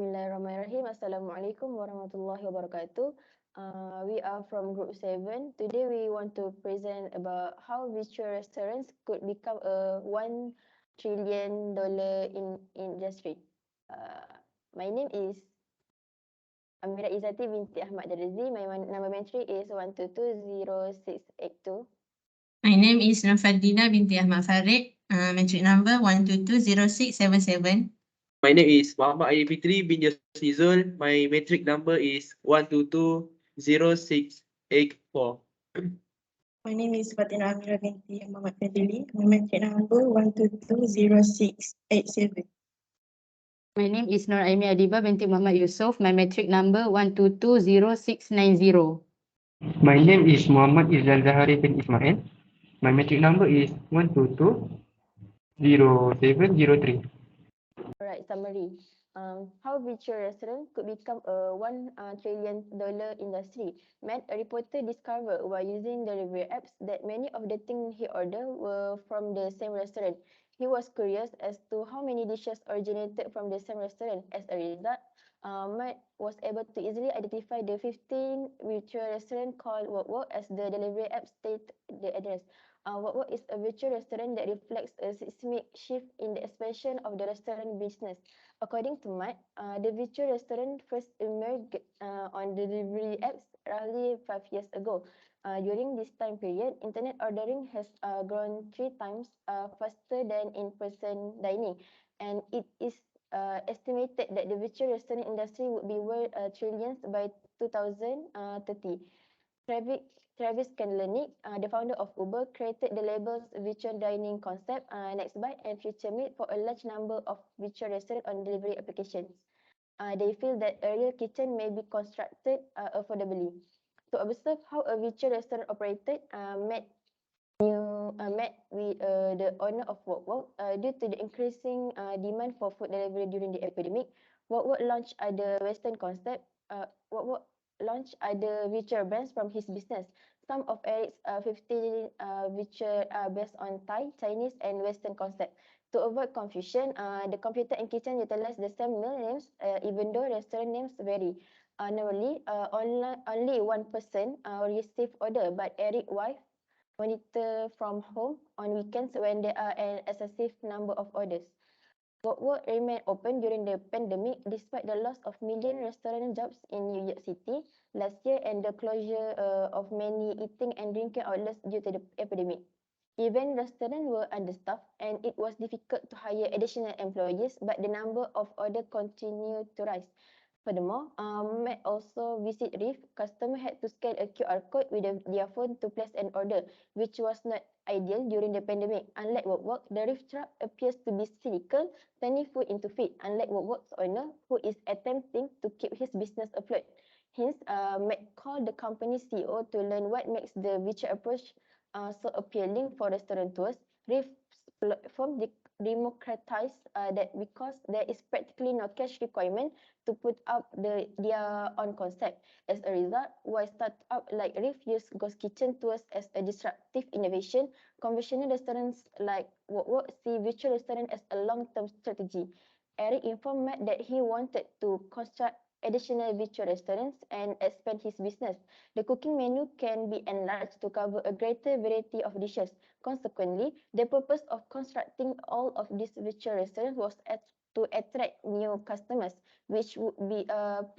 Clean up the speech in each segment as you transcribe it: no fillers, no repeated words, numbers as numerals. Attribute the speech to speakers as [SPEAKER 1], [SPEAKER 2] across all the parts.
[SPEAKER 1] Bismillahirrahmanirrahim. Assalamualaikum warahmatullahi wabarakatuh. We are from Group 7. Today we want to present about how virtual restaurants could become a $1 trillion in industry. My name is Amira Izzati binti Ahmad Darzi. My number entry is 1220682.
[SPEAKER 2] My name is Nafadina binti Ahmad Farid. Matric number 1220677.
[SPEAKER 3] My name is Muhammad Ali Fitri bin Yasizul. My metric number is 1220684.
[SPEAKER 4] My name is Fatina Amira binti Muhammad Fadili. My metric number 1220687.
[SPEAKER 5] My name is Nur Aimi Adiba binti Muhammad Yusof. My metric number 1220690.
[SPEAKER 6] My name is Muhammad Izal Zahari bin Ismail. My metric number is 1220703.
[SPEAKER 1] Alright, summary. How virtual restaurant could become a $1 trillion industry. Matt, a reporter, discovered while using delivery apps that many of the things he ordered were from the same restaurant. He was curious as to how many dishes originated from the same restaurant. As a result, Matt was able to easily identify the 15 virtual restaurants called Wok as the delivery app stated the address. What is a virtual restaurant that reflects a seismic shift in the expansion of the restaurant business? According to Matt, the virtual restaurant first emerged on delivery apps roughly 5 years ago. During this time period, internet ordering has grown 3 times faster than in-person dining, and it is estimated that the virtual restaurant industry would be worth trillions by 2030. Travis Kalanick, the founder of Uber, created the labels virtual dining concept, Nextbite and FutureMeat for a large number of virtual restaurant on delivery applications. They feel that a real kitchen may be constructed affordably. To observe how a virtual restaurant operated, met with the owner of Wok. Due to the increasing demand for food delivery during the epidemic, Wok launched the Western concept. Wok launched the virtual brands from his business. Some of Eric's 15 virtual are based on Thai, Chinese, and Western concept. To avoid confusion, the computer and kitchen utilize the same meal names, even though restaurant names vary. Normally, only one person receive order, but Eric's wife monitor from home on weekends when there are an excessive number of orders. Wok remained open during the pandemic despite the loss of million restaurant jobs in New York City last year and the closure of many eating and drinking outlets due to the epidemic. Even restaurants were understaffed and it was difficult to hire additional employees, but the number of orders continued to rise. Furthermore, Matt also visit Reef. Customers had to scan a QR code with their phone to place an order, which was not ideal during the pandemic. Unlike Wok, the Reef truck appears to be cynical, turning food into feed. Unlike Wok's owner, who is attempting to keep his business afloat. Hence, Matt called the company's CEO to learn what makes the virtual approach so appealing for restaurateurs. Reef's platform democratized that because there is practically no cash requirement to put up their own concept. As a result, while startups like Reef use ghost kitchen tours as a disruptive innovation, conventional restaurants like Wok see virtual restaurant as a long-term strategy. Eric informed Matt that he wanted to construct additional virtual restaurants and expand his business. The cooking menu can be enlarged to cover a greater variety of dishes. Consequently, the purpose of constructing all of these virtual restaurants was to attract new customers, which would be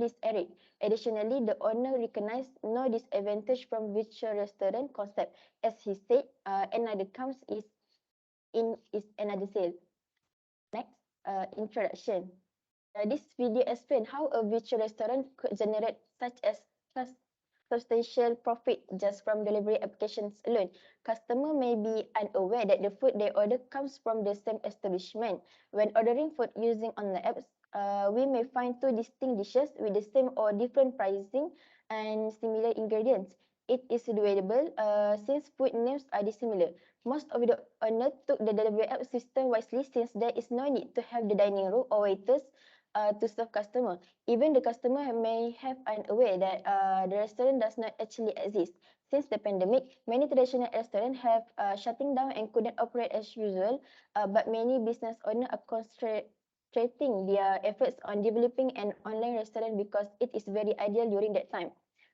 [SPEAKER 1] please Eric. Additionally, the owner recognized no disadvantage from virtual restaurant concept. As he said, another comes is another sale. Next, introduction. This video explains how a virtual restaurant could generate such as substantial profit just from delivery applications alone. Customer may be unaware that the food they order comes from the same establishment. When ordering food using online apps, we may find two distinct dishes with the same or different pricing and similar ingredients. It is doable since food names are dissimilar. Most of the owners took the delivery app system wisely since there is no need to have the dining room or waiters to serve customer. Even the customer may have unaware that the restaurant does not actually exist. Since the pandemic, many traditional restaurants have shutting down and couldn't operate as usual, but many business owners are concentrating their efforts on developing an online restaurant because it is very ideal during that time.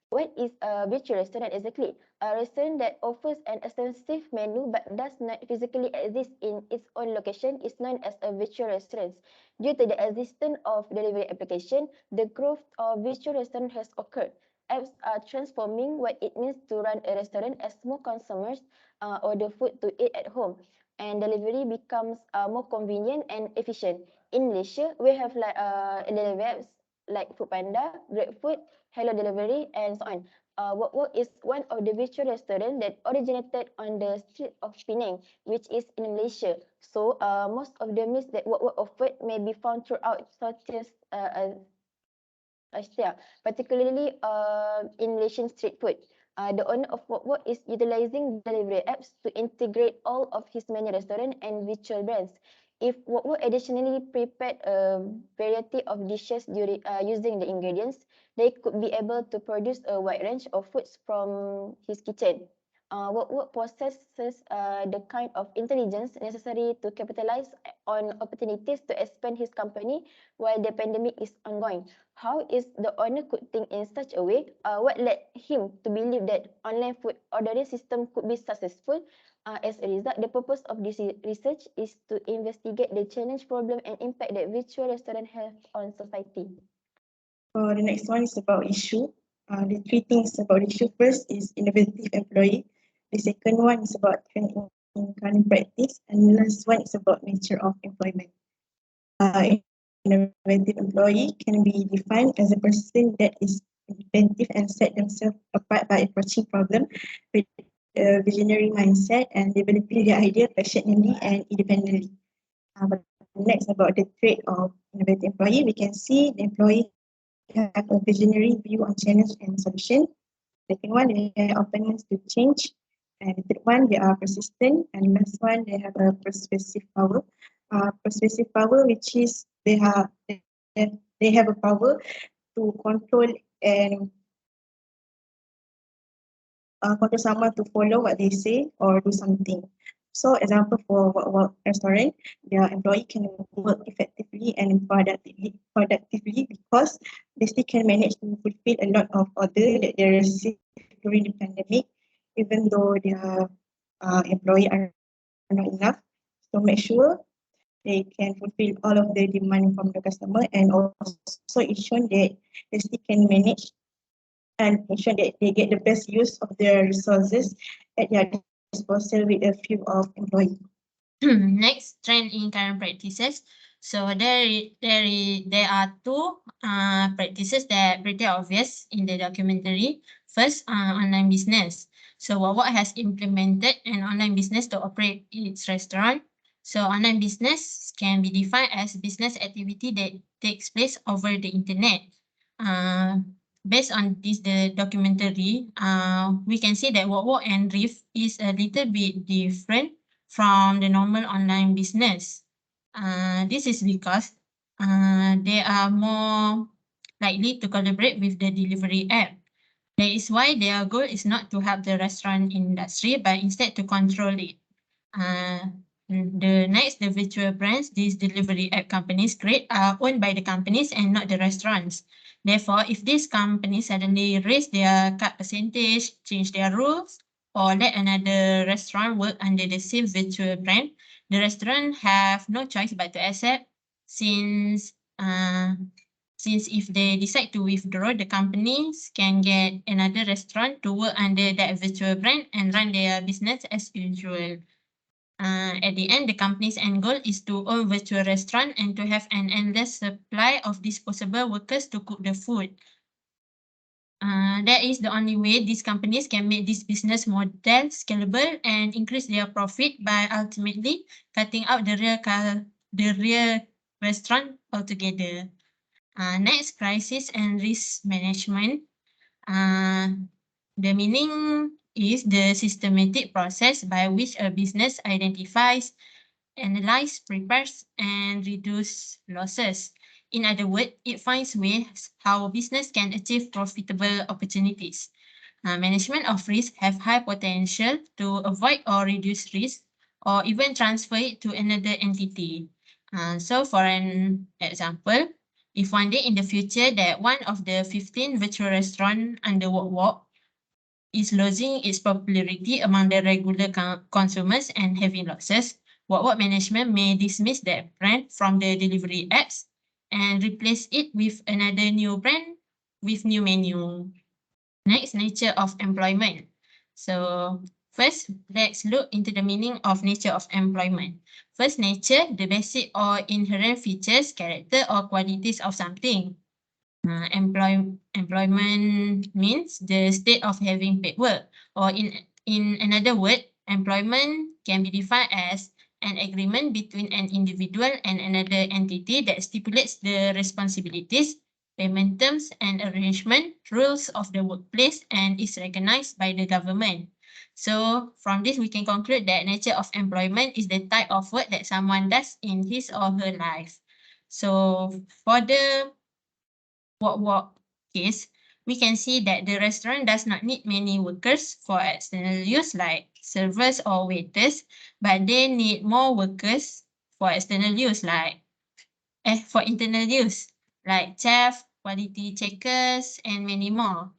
[SPEAKER 1] What is a virtual restaurant exactly? A restaurant that offers an extensive menu but does not physically exist in its own location is known as a virtual restaurant. Due to the existence of delivery application, the growth of virtual restaurant has occurred. Apps are transforming what it means to run a restaurant as more consumers order food to eat at home, and delivery becomes more convenient and efficient. In Malaysia, we have like delivery apps like Foodpanda, GrabFood, Hello Delivery, and so on. Wok is one of the virtual restaurants that originated on the street of Penang, which is in Malaysia. So most of the meals that Wok offered may be found throughout Southeast Asia, particularly in Malaysian street food. The owner of Wok is utilizing delivery apps to integrate all of his many restaurant and virtual brands. If Wok additionally prepared a variety of dishes during using the ingredients, they could be able to produce a wide range of foods from his kitchen. Wok possesses the kind of intelligence necessary to capitalize on opportunities to expand his company while the pandemic is ongoing. How is the owner could think in such a way? What led him to believe that online food ordering system could be successful? As a result, the purpose of this research is to investigate the challenge, problem, and impact that virtual restaurant have on society.
[SPEAKER 4] The next one is about issue. The three things about issue. First is innovative employee. The second one is about trend in current practice, and the last one is about nature of employment. Innovative employee can be defined as a person that is inventive and set themselves apart by approaching problem with a visionary mindset and developing their idea passionately and independently. But next, about the trait of innovative employee, we can see the employee have a visionary view on challenge and solution. Second one, they have openness to change. And the third one, they are persistent. And last one, they have a persuasive power. Persuasive power, which is they have a power to control and control someone to follow what they say or do something. So, example for work restaurant, their employee can work effectively and productively because they still can manage to fulfill a lot of orders that they receive during the pandemic, even though their employee are not enough. So make sure they can fulfill all of the demand from the customer, and also ensure that they still can manage and ensure that they get the best use of their resources at their disposal with a few of employees.
[SPEAKER 2] Next, trend in current practices. So there are two practices that are pretty obvious in the documentary. First, online business. So Wawak has implemented an online business to operate its restaurant. So online business can be defined as business activity that takes place over the internet. Based on the documentary, we can see that Wawak and Reef is a little bit different from the normal online business. This is because they are more likely to collaborate with the delivery app. That is why their goal is not to help the restaurant industry, but instead to control it. The virtual brands these delivery app companies create are owned by the companies and not the restaurants. Therefore, if these companies suddenly raise their cut percentage, change their rules, or let another restaurant work under the same virtual brand, the restaurant have no choice but to accept, since if they decide to withdraw, the companies can get another restaurant to work under that virtual brand and run their business as usual. At the end, the company's end goal is to own virtual restaurant and to have an endless supply of disposable workers to cook the food. That is the only way these companies can make this business model scalable and increase their profit by ultimately cutting out the real restaurant altogether. Next, crisis and risk management. The meaning is the systematic process by which a business identifies, analyze, prepares, and reduce losses. In other words, it finds ways how a business can achieve profitable opportunities. Management of risk have high potential to avoid or reduce risk or even transfer it to another entity. So for an example, if one day in the future that one of the 15 virtual restaurant under Walk is losing its popularity among the regular consumers and having losses, Walk management may dismiss that brand from the delivery apps and replace it with another new brand with new menu. Next, nature of employment. So first, let's look into the meaning of nature of employment. First, nature, the basic or inherent features, character, or qualities of something. Employment means the state of having paid work, or in another word, employment can be defined as an agreement between an individual and another entity that stipulates the responsibilities, payment terms, and arrangement rules of the workplace and is recognized by the government. So from this, we can conclude that nature of employment is the type of work that someone does in his or her life. So for the Walk case, we can see that the restaurant does not need many workers for external use like servers or waiters, but they need more workers for external use like for internal use like chef, quality checkers, and many more.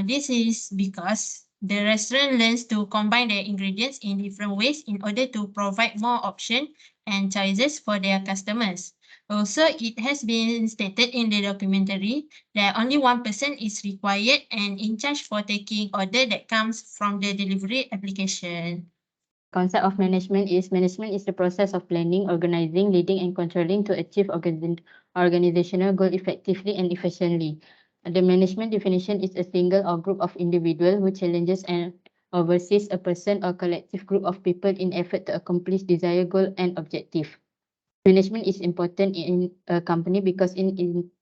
[SPEAKER 2] This is because the restaurant learns to combine their ingredients in different ways in order to provide more options and choices for their customers. Also, it has been stated in the documentary that only one person is required and in charge for taking order that comes from the delivery application.
[SPEAKER 5] Concept of management is the process of planning, organizing, leading, and controlling to achieve organizational goal effectively and efficiently. The management definition is a single or group of individuals who challenges and oversees a person or collective group of people in effort to accomplish desired goal and objective. Management is important in a company because it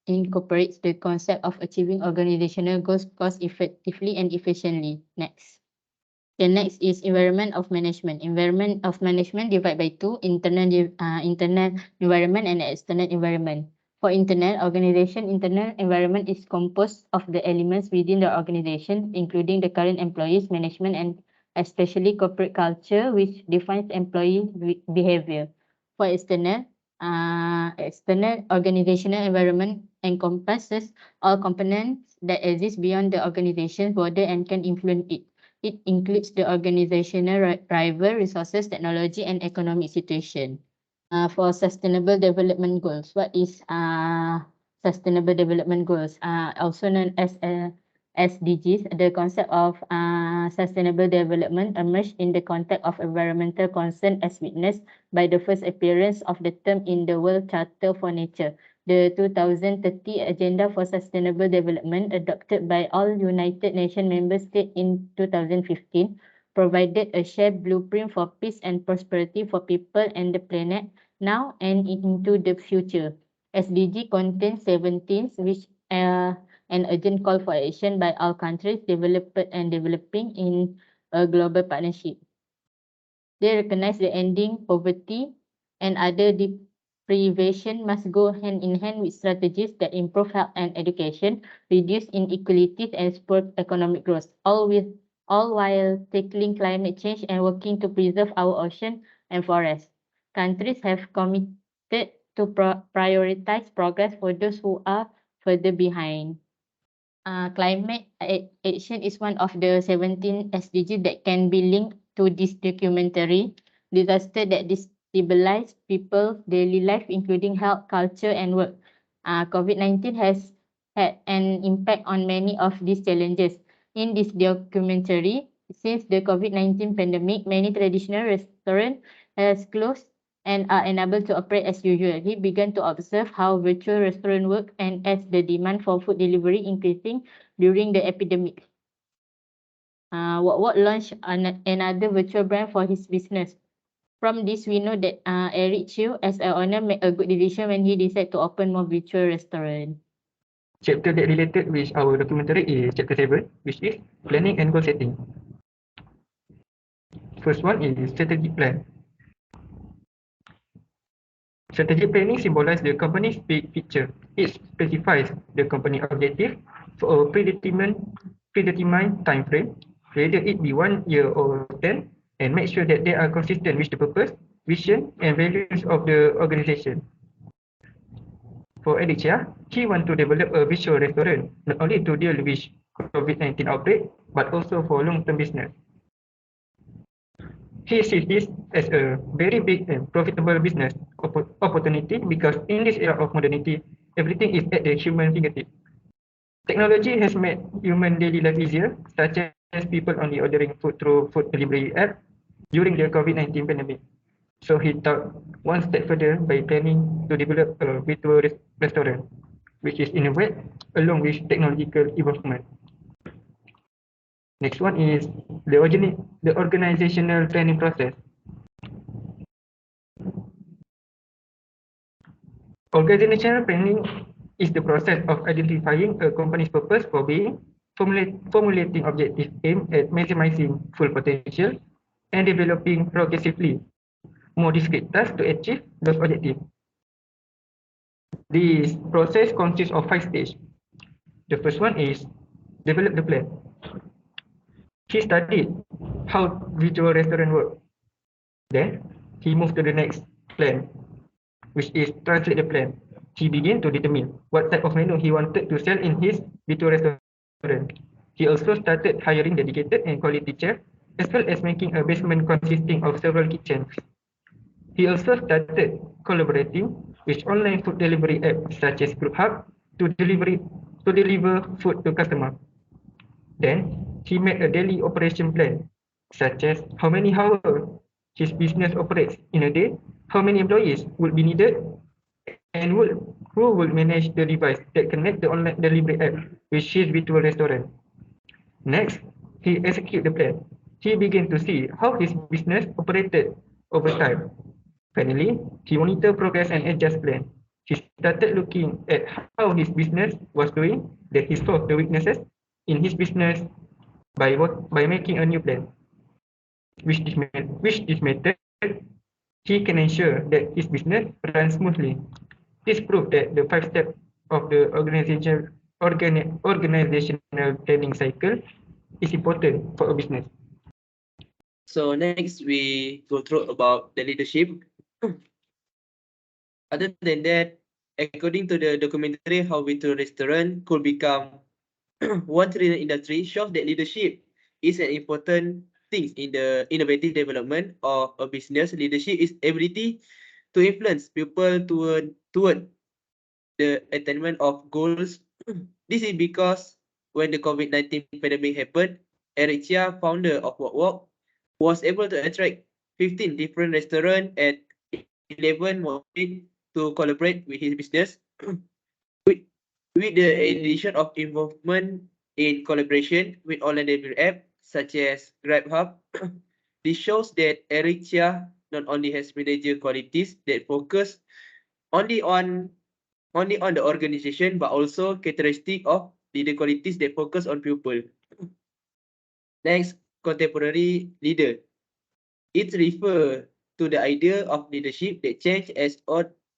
[SPEAKER 5] incorporates the concept of achieving organizational goals cost effectively and efficiently. Next. The next is environment of management. Environment of management divided by two, internal environment and external environment. For internal environment is composed of the elements within the organization, including the current employees, management, and especially corporate culture, which defines employee behavior. For external organizational environment encompasses all components that exist beyond the organization's border and can influence it. It includes the organizational driver, resources, technology, and economic situation. For sustainable development goals, what is sustainable development goals? Also known as SDGs, the concept of sustainable development emerged in the context of environmental concern as witnessed by the first appearance of the term in the World Charter for Nature. The 2030 Agenda for Sustainable Development, adopted by all United Nations member states in 2015, provided a shared blueprint for peace and prosperity for people and the planet now and into the future. SDG contains 17, which an urgent call for action by all countries developed and developing in a global partnership. They recognize the ending poverty and other deprivation must go hand in hand with strategies that improve health and education, reduce inequalities, and support economic growth, all while tackling climate change and working to preserve our ocean and forests. Countries have committed to prioritize progress for those who are further behind. Climate action is one of the 17 SDGs that can be linked to this documentary. Disaster that destabilize people's daily life, including health, culture, and work. COVID-19 has had an impact on many of these challenges. In this documentary, since the COVID-19 pandemic, many traditional restaurants has closed and are unable to operate as usual. He began to observe how virtual restaurant work and as the demand for food delivery increasing during the epidemic. What launched another virtual brand for his business. From this, we know that Eric Chiu, as an owner, made a good decision when he decided to open more virtual restaurant.
[SPEAKER 6] Chapter that related with our documentary is chapter 7, which is planning and goal setting. First one is strategic plan. Strategic planning symbolizes the company's big picture. It specifies the company objective for a predetermined time frame, whether it be 1 year or 10, and make sure that they are consistent with the purpose, vision, and values of the organization. For Alicia, he wants to develop a visual restaurant, not only to deal with COVID-19 outbreak, but also for long-term business. He sees this as a very big and profitable business opportunity because in this era of modernity, everything is at the human fingertip. Technology has made human daily life easier, such as people only ordering food through food delivery app during the COVID-19 pandemic. So he thought one step further by planning to develop a virtual restaurant, which is innovate along with technological involvement. Next one is the organizational planning process. Organizational planning is the process of identifying a company's purpose for being, formulating objectives aimed at maximizing full potential, and developing progressively more discrete tasks to achieve those objectives. This process consists of 5 stages. The first one is develop the plan. He studied how virtual restaurant work. Then he moved to the next plan, which is translate the plan. He began to determine what type of menu he wanted to sell in his virtual restaurant. He also started hiring dedicated and quality chef, as well as making a basement consisting of several kitchens. He also started collaborating with online food delivery apps such as GroupHub to deliver food to customers. Then he made a daily operation plan, such as how many hours his business operates in a day, how many employees would be needed, and who will manage the device that connect the online delivery app with his virtual restaurant. Next, he executed the plan. He began to see how his business operated over time. Finally, he monitored progress and adjust plan. He started looking at how his business was doing, then he saw the weaknesses in his business by making a new plan. With this method, he can ensure that his business runs smoothly. This proved that the 5 steps of the organizational planning cycle is important for a business.
[SPEAKER 3] So next we go through about the leadership. Other than that, according to the documentary How Virtual Restaurant Could Become $1 trillion industry, shows that leadership is an important thing in the innovative development of a business. Leadership is ability to influence people toward the attainment of goals. This is because when the COVID-19 pandemic happened, Eric Chia, founder of Walk, was able to attract 15 different restaurants and 11 more to collaborate with his business. with the addition of involvement in collaboration with online delivery apps such as GrabHub, this shows that Eric Chia not only has manager qualities that focus only on the organization, but also characteristic of leader qualities that focus on people. Next, contemporary leader. It refers to the idea of leadership that change as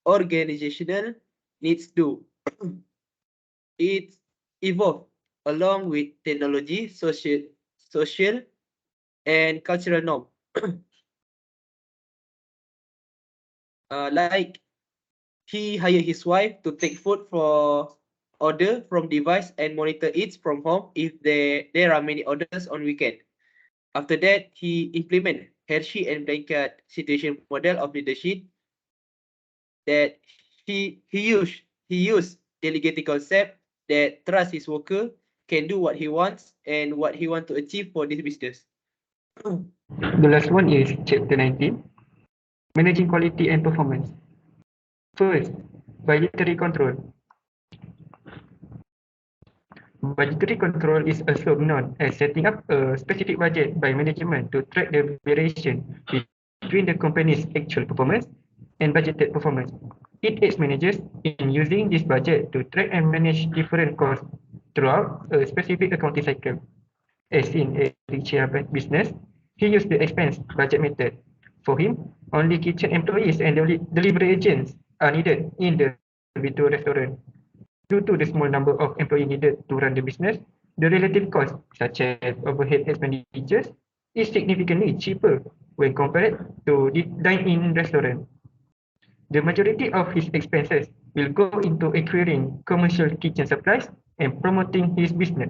[SPEAKER 3] organizational needs do. It evolved along with technology, social and cultural norm. Like he hired his wife to take food for order from device and monitor it from home if there are many orders on weekend. After that, he implemented Hershey and blanket situation model of leadership that he used delegating concept that trust his worker can do what he wants and what he want to achieve for this business.
[SPEAKER 6] The last one is chapter 19, managing quality and performance. First, budgetary control. Budgetary control is also known as setting up a specific budget by management to track the variation between the company's actual performance and budgeted performance. It aids managers in using this budget to track and manage different costs throughout a specific accounting cycle. As in a richer business, he used the expense budget method. For him, only kitchen employees and delivery agents are needed in the virtual restaurant. Due to the small number of employees needed to run the business, the relative cost, such as overhead expenditures, is significantly cheaper when compared to the dine-in restaurant. The majority of his expenses will go into acquiring commercial kitchen supplies and promoting his business.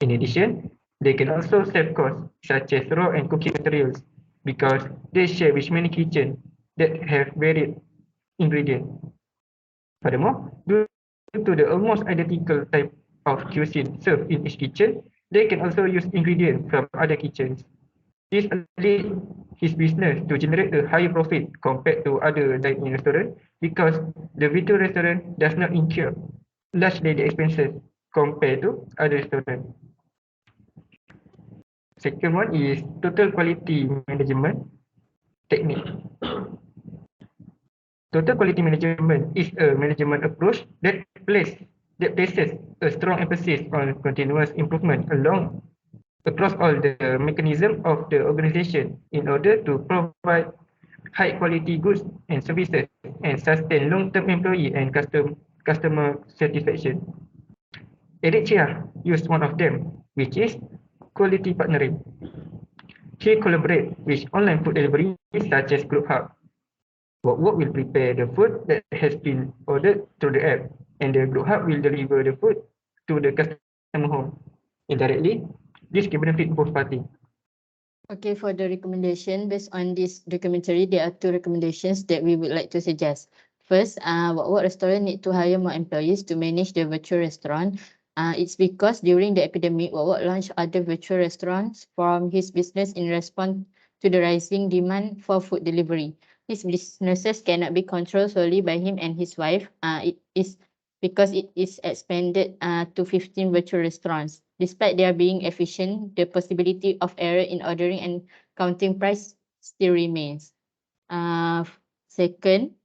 [SPEAKER 6] In addition, they can also save costs such as raw and cooking materials because they share with many kitchens that have varied ingredients. Furthermore, due to the almost identical type of cuisine served in each kitchen, they can also use ingredients from other kitchens. This leads his business to generate a higher profit compared to other dine-in restaurants because the virtual restaurant does not incur large daily expenses compared to other restaurants. Second one is total quality management technique. Total quality management is a management approach that places a strong emphasis on continuous improvement across all the mechanisms of the organization in order to provide high quality goods and services and sustain long-term employee and customer satisfaction. Eric Chia used one of them, which is quality partnering. He collaborates with online food delivery such as GroupHub. Work will prepare the food that has been ordered through the app, and the GroupHub will deliver the food to the customer home. Indirectly, this can benefit both parties.
[SPEAKER 5] Okay, for the recommendation, based on this documentary, there are two recommendations that we would like to suggest. First, what restaurant need to hire more employees to manage the virtual restaurant. It's because during the epidemic, what launched other virtual restaurants from his business in response to the rising demand for food delivery. His businesses cannot be controlled solely by him and his wife. It is because it is expanded to 15 virtual restaurants. Despite their being efficient, the possibility of error in ordering and counting price still remains. Second,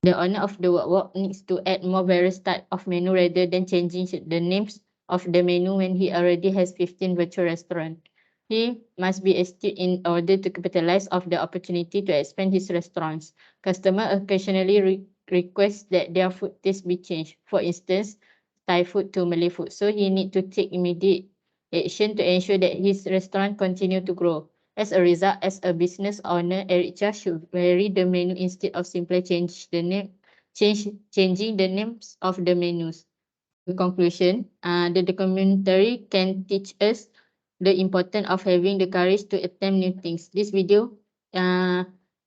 [SPEAKER 5] the owner of the walk needs to add more various type of menu rather than changing the names of the menu when he already has 15 virtual restaurants. He must be astute in order to capitalize off the opportunity to expand his restaurants. Customers occasionally request that their food taste be changed. For instance, Thai food to Malay food. So he need to take immediate action to ensure that his restaurant continue to grow. As a result, as a business owner, Eric Chia should vary the menu instead of simply changing the names of the menus. In conclusion, the documentary can teach us the importance of having the courage to attempt new things. This video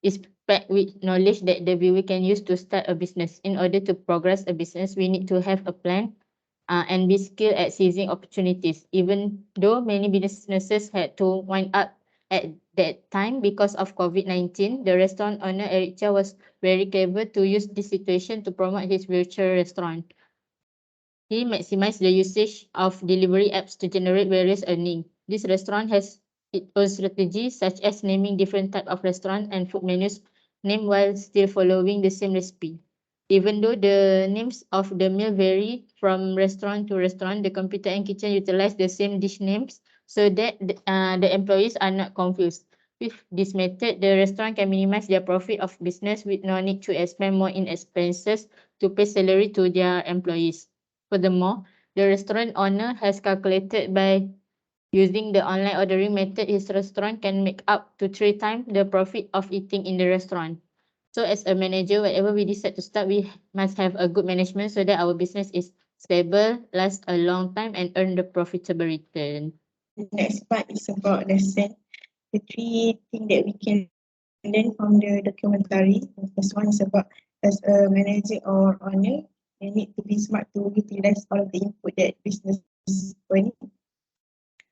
[SPEAKER 5] is packed with knowledge that the viewer can use to start a business. In order to progress a business, we need to have a plan and be skilled at seizing opportunities. Even though many businesses had to wind up at that time because of COVID-19, the restaurant owner Eric Chia was very clever to use this situation to promote his virtual restaurant. He maximized the usage of delivery apps to generate various earnings. This restaurant has its own strategies, such as naming different types of restaurant and food menus named while still following the same recipe. Even though the names of the meal vary from restaurant to restaurant, the computer and kitchen utilize the same dish names so that the employees are not confused. With this method, the restaurant can minimize their profit of business with no need to expend more in expenses to pay salary to their employees. Furthermore, the restaurant owner has calculated by using the online ordering method, his restaurant can make up to 3 times the profit of eating in the restaurant. So as a manager, whatever we decide to start, we must have a good management so that our business is stable, lasts a long time, and earn the profitable return.
[SPEAKER 4] The next part is about lesson. The three things that we can learn from the documentary. The first one is about as a manager or owner, they need to be smart to utilize all of the input that business earn.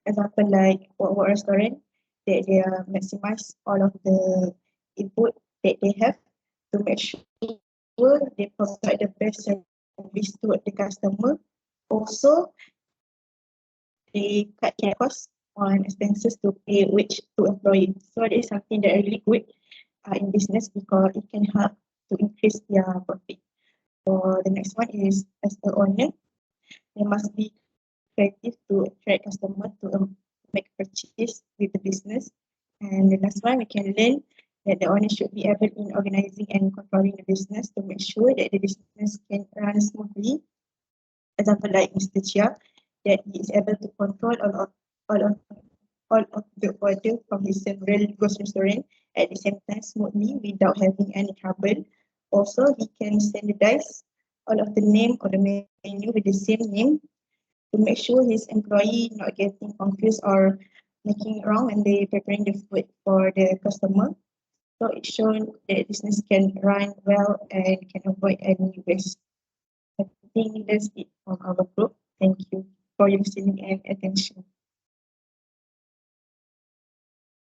[SPEAKER 4] Example like what restaurant that they maximize all of the input that they have to make sure they provide the best service to the customer. Also, they cut their costs on expenses to pay wage to employees. So that is something that really good in business because it can help to increase their profit. So the next one is as the owner, they must be creative to attract customers to make purchase with the business. And the last one, we can learn that the owner should be able in organizing and controlling the business to make sure that the business can run smoothly. Example like Mr. Chia, that he is able to control all of all of the order from the several ghost restaurant at the same time smoothly without having any trouble. Also, he can standardize all of the name of the menu with the same name to make sure his employee not getting confused or making wrong when they preparing the food for the customer. So it shows that business can run well and can avoid any waste. I think that's it from our group. Thank you for your listening and attention.